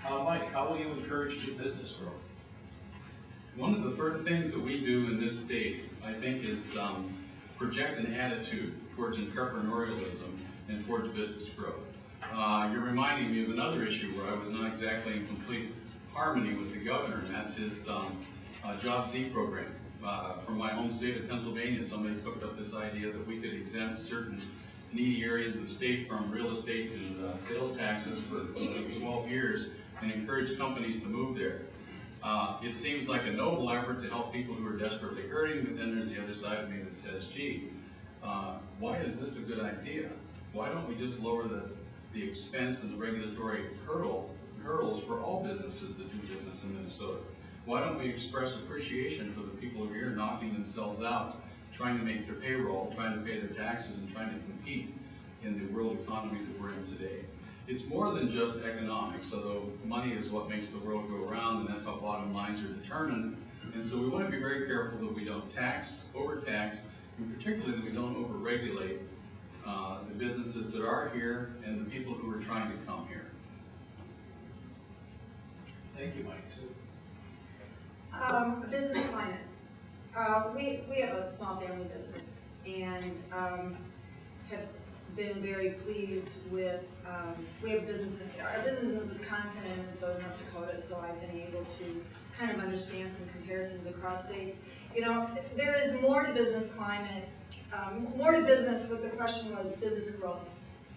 Mike, how will you encourage new business growth? One of the first things that we do in this state, I think, is project an attitude towards entrepreneurialism and towards business growth. You're reminding me of another issue where I was not exactly in complete harmony with the governor, and that's his Job Z program. From my home state of Pennsylvania, somebody cooked up this idea that we could exempt certain needy areas of the state from real estate and sales taxes for 12 years and encourage companies to move there. It seems like a noble effort to help people who are desperately hurting, but then there's the other side of me that says, gee, why is this a good idea? Why don't we just lower the expense and the regulatory hurdles for all businesses that do business in Minnesota? Why don't we express appreciation for the people who are here knocking themselves out, trying to make their payroll, trying to pay their taxes, and trying to compete in the world economy that we're in today? It's more than just economics, although money is what makes the world go around, and that's how bottom lines are determined. And so we want to be very careful that we don't tax, overtax, and particularly that we don't overregulate the businesses that are here and the people who are trying to come here. Thank you, Mike. Business climate. We have a small family business and have been very pleased with, we have our business in Wisconsin and Minnesota and North Dakota, so I've been able to kind of understand some comparisons across states. You know, there is more to business climate, more to business, but the question was business growth.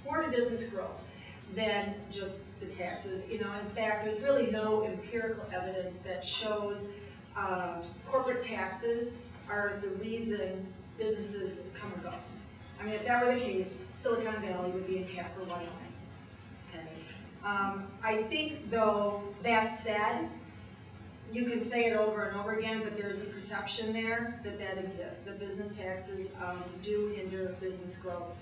More to business growth than just the taxes. You know, in fact, there's really no empirical evidence that shows corporate taxes are the reason businesses come or go. I mean, if that were the case, Silicon Valley would be in Casper, Wyoming. Okay. I think, though, that said, you can say it over and over again, but there's a perception there that exists, that business taxes do hinder business growth.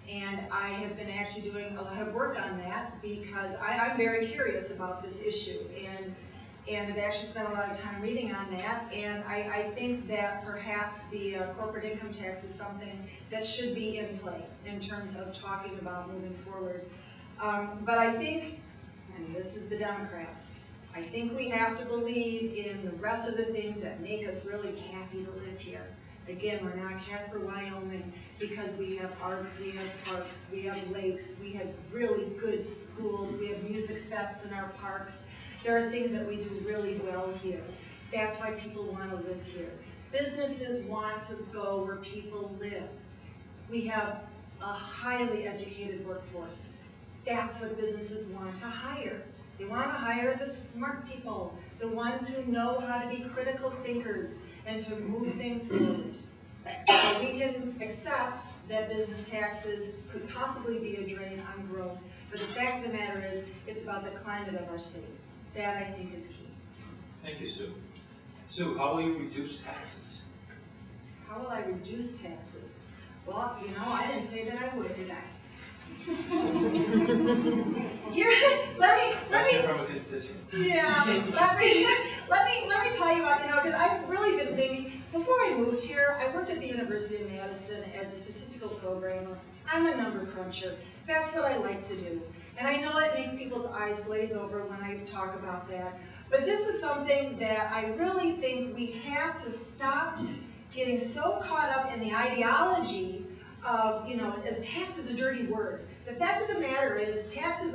And I have been actually doing a lot of work on that because I'm very curious about this issue. And I've actually spent a lot of time reading on that, and I think that perhaps the corporate income tax is something that should be in play in terms of talking about moving forward. But I think, and this is the Democrat, I think we have to believe in the rest of the things that make us really happy to live here. Again, we're not Casper, Wyoming, because we have arts, we have parks, we have lakes, we have really good schools, we have music fests in our parks. There are things that we do really well here. That's why people want to live here. Businesses want to go where people live. We have a highly educated workforce. That's what businesses want to hire. They want to hire the smart people, the ones who know how to be critical thinkers and to move things forward. So we can accept that business taxes could possibly be a drain on growth, but the fact of the matter is, it's about the climate of our state. That, I think, is key. Thank you, Sue. Sue, how will you reduce taxes? How will I reduce taxes? Well, you know, I didn't say that I would, did I? let me from a constituent. Yeah, let me tell you about, you know, because I've really been thinking, before I moved here, I worked at the University of Madison as a statistical programmer. I'm a number cruncher. That's what I like to do. And I know it makes people's eyes glaze over when I talk about that. But this is something that I really think we have to stop getting so caught up in the ideology of, you know, as tax is a dirty word. The fact of the matter is, taxes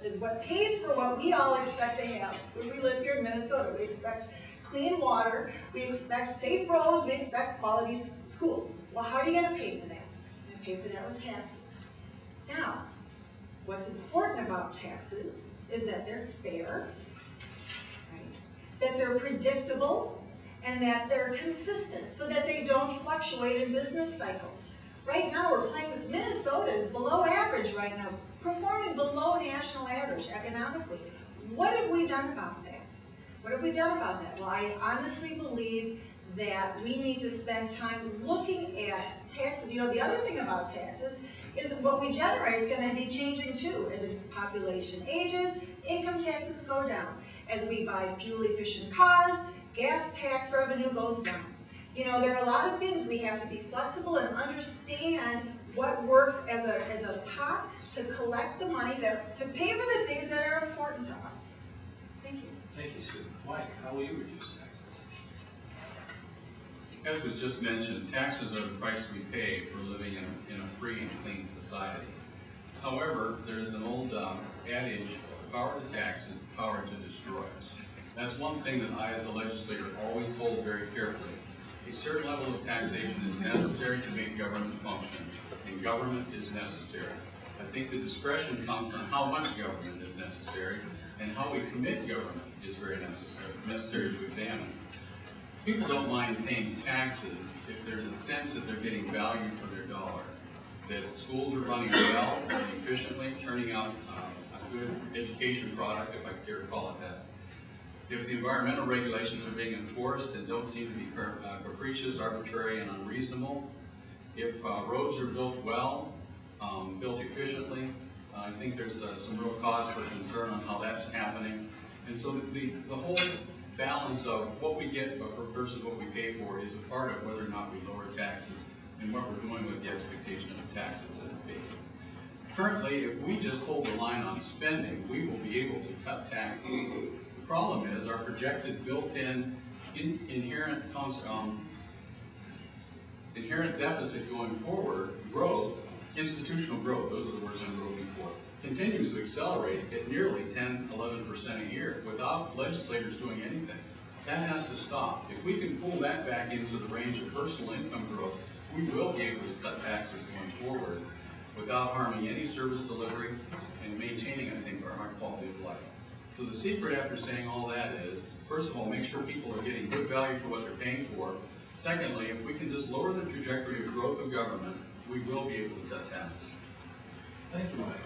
is what pays for what we all expect to have. When we live here in Minnesota, we expect clean water, we expect safe roads, we expect quality schools. Well, how are you going to pay for that? You're going to pay for that with taxes. Now, what's important about taxes is that they're fair, right? That they're predictable, and that they're consistent so that they don't fluctuate in business cycles. Right now, we're playing this. Minnesota is below average right now, performing below national average economically. What have we done about that? What have we done about that? Well, I honestly believe that we need to spend time looking at taxes. You know, the other thing about taxes is that what we generate is going to be changing too. As the population ages, income taxes go down. As we buy fuel-efficient cars, gas tax revenue goes down. You know, there are a lot of things we have to be flexible and understand what works as a pot to collect the money to pay for the things that are important to us. how will you reduce taxes? As was just mentioned, taxes are the price we pay for living in a free and clean society. However, there is an old adage, the power to tax is the power to destroy. That's one thing that I, as a legislator, always hold very carefully. A certain level of taxation is necessary to make government function, and government is necessary. I think the discretion comes on how much government is necessary, and how we commit government is very necessary to examine. People don't mind paying taxes if there's a sense that they're getting value for their dollar, that schools are running well and efficiently, turning out a good education product, if I care to call it that. If the environmental regulations are being enforced and don't seem to be capricious, arbitrary, and unreasonable, if roads are built well, built efficiently, I think there's some real cause for concern on how that's happening. And so the whole balance of what we get versus what we pay for is a part of whether or not we lower taxes and what we're doing with the expectation of taxes that are paid. Currently, if we just hold the line on spending, we will be able to cut taxes. The problem is our projected built-in inherent deficit going forward, growth, institutional growth, those are the words I'm looking for, continues to accelerate at nearly 10–11% a year without legislators doing anything. That has to stop. If we can pull that back into the range of personal income growth, we will be able to cut taxes going forward without harming any service delivery and maintaining, I think, our high quality of life. So the secret after saying all that is, first of all, make sure people are getting good value for what they're paying for. Secondly, if we can just lower the trajectory of growth of government, we will be able to cut taxes. Thank you, Mike.